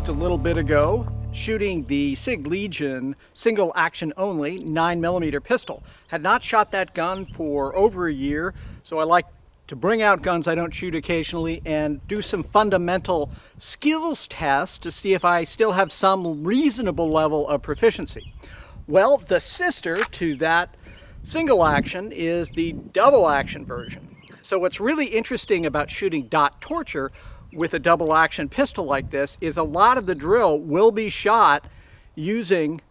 just a little bit ago shooting the Sig Legion single action only 9mm pistol. Had not shot that gun for over a year, so I like to bring out guns I don't shoot occasionally and do some fundamental skills tests to see if I still have some reasonable level of proficiency. Well, the sister to that single action is the double action version. So what's really interesting about shooting dot torture with a double action pistol like this is a lot of the drill will be shot using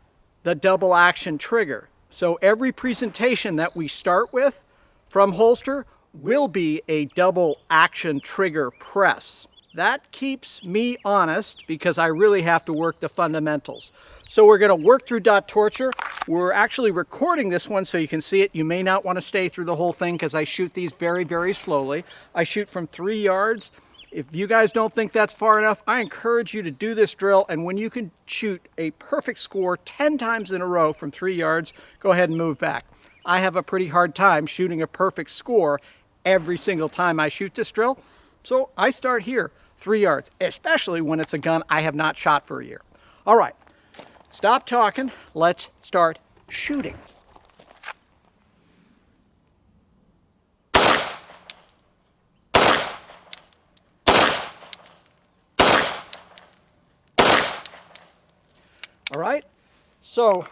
the double action trigger. So every presentation that we start with from holster will be a double action trigger press. That keeps me honest because I really have to work the fundamentals. So we're going to work through dot torture. We're actually recording this one so you can see it. You may not want to stay through the whole thing because I shoot these very, very slowly. I shoot from 3 yards. If you guys don't think that's far enough, I encourage you to do this drill, and when you can shoot a perfect score 10 times in a row from 3 yards, go ahead and move back. I have a pretty hard time shooting a perfect score every single time I shoot this drill, so I start here, 3 yards, especially when it's a gun I have not shot for a year. All right, stop talking, let's start shooting. All right, so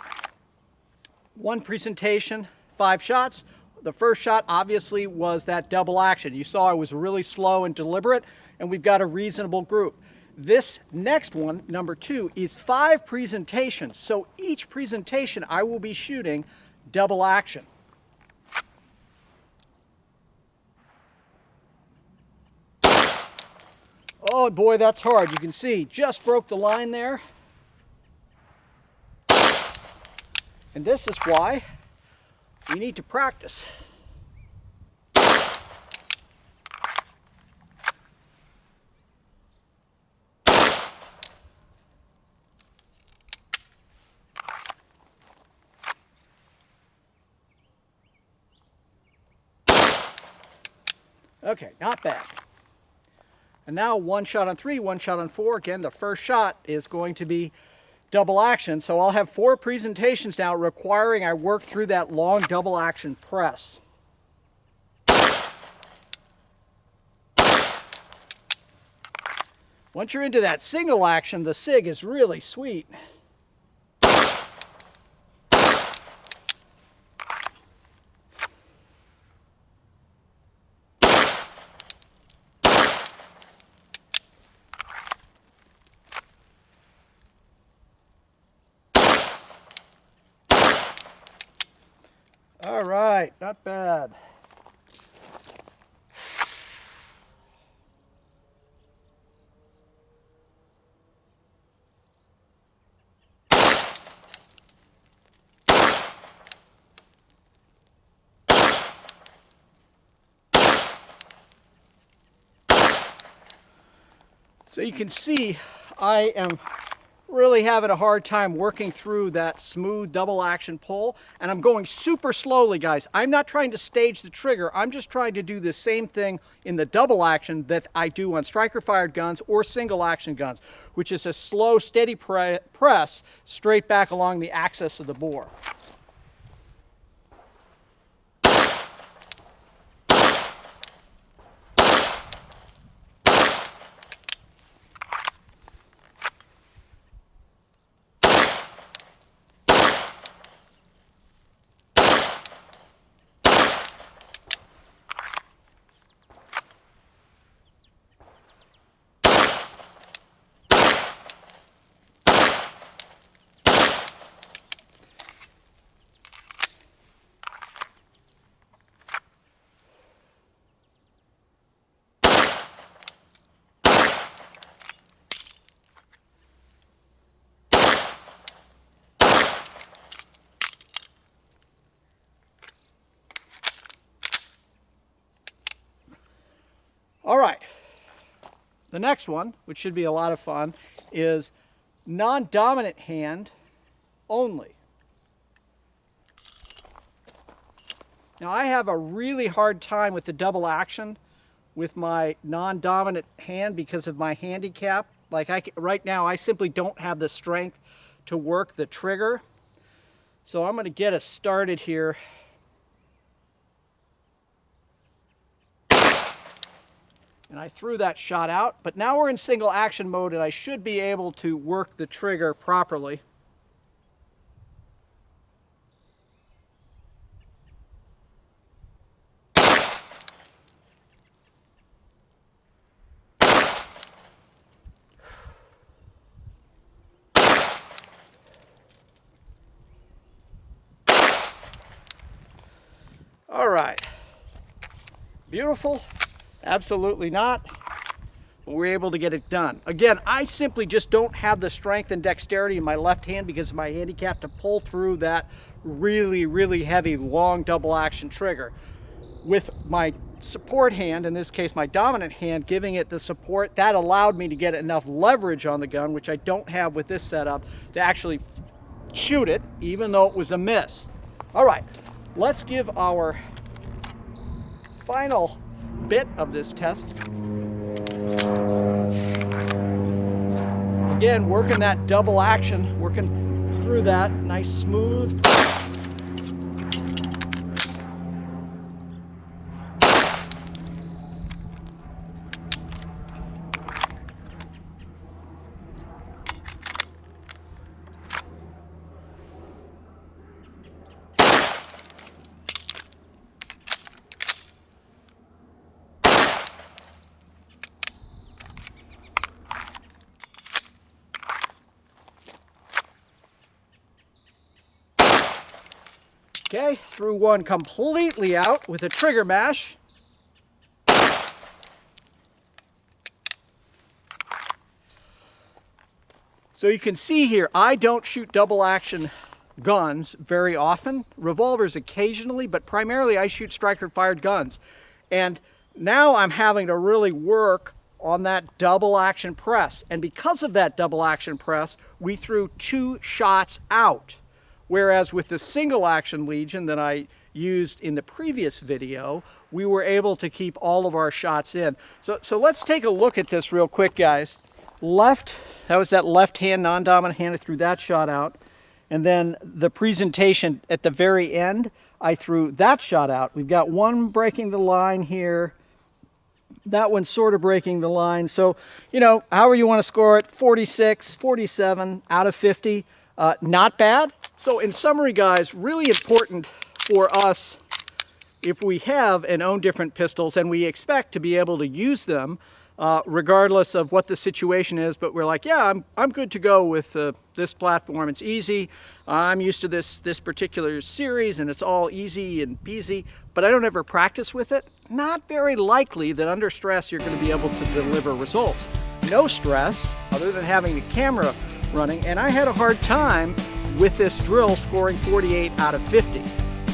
one presentation, 5 shots. The first shot obviously was that double action. You saw I was really slow and deliberate, and we've got a reasonable group. This next one, number 2, is 5 presentations. So each presentation I will be shooting double action. Oh boy, that's hard. You can see, just broke the line there. And this is why we need to practice. Okay, not bad. And now 1 shot on 3, 1 shot on 4. Again, the first shot is going to be double action, so I'll have 4 presentations now requiring I work through that long double action press. Once you're into that single action, the Sig is really sweet. All right, not bad. So you can see I am really having a hard time working through that smooth double action pull, and I'm going super slowly, guys. I'm not trying to stage the trigger. I'm just trying to do the same thing in the double action that I do on striker fired guns or single action guns, which is a slow, steady press straight back along the axis of the bore. All right, the next one, which should be a lot of fun, is non-dominant hand only. Now I have a really hard time with the double action with my non-dominant hand because of my handicap Like right now, I simply don't have the strength to work the trigger. So I'm going to get us started here. And I threw that shot out, but now we're in single action mode and I should be able to work the trigger properly. All right, beautiful. Absolutely not. But we're able to get it done. Again, I simply just don't have the strength and dexterity in my left hand because of my handicap to pull through that really, really heavy, long double action trigger. With my support hand, in this case my dominant hand, giving it the support, that allowed me to get enough leverage on the gun, which I don't have with this setup, to actually shoot it, even though it was a miss. All right, let's give our final bit of this test. Again, working that double action, working through that nice smooth. Okay, threw one completely out with a trigger mash. So you can see here, I don't shoot double action guns very often. Revolvers occasionally, but primarily I shoot striker fired guns. And now I'm having to really work on that double action press. And because of that double action press, we threw 2 shots out. Whereas with the single action Legion that I used in the previous video, we were able to keep all of our shots in. So let's take a look at this real quick, guys. That was that left hand, non-dominant hand, I threw that shot out. And then the presentation at the very end, I threw that shot out. We've got one breaking the line here. That one's sort of breaking the line. So, you know, however you want to score it, 46, 47 out of 50. Not bad. So in summary, guys, really important for us if we have and own different pistols and we expect to be able to use them regardless of what the situation is, but we're like, yeah, I'm good to go with this platform. It's easy. I'm used to this particular series and it's all easy and peasy, but I don't ever practice with it. Not very likely that under stress you're going to be able to deliver results. No stress other than having the camera running, and I had a hard time with this drill scoring 48 out of 50.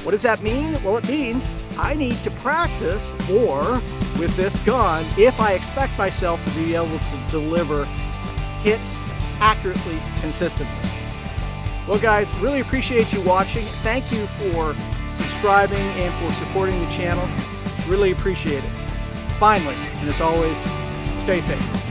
What does that mean? Well, it means I need to practice more with this gun if I expect myself to be able to deliver hits accurately, consistently. Well, guys, really appreciate you watching. Thank you for subscribing and for supporting the channel. Really appreciate it. Finally, and as always, stay safe.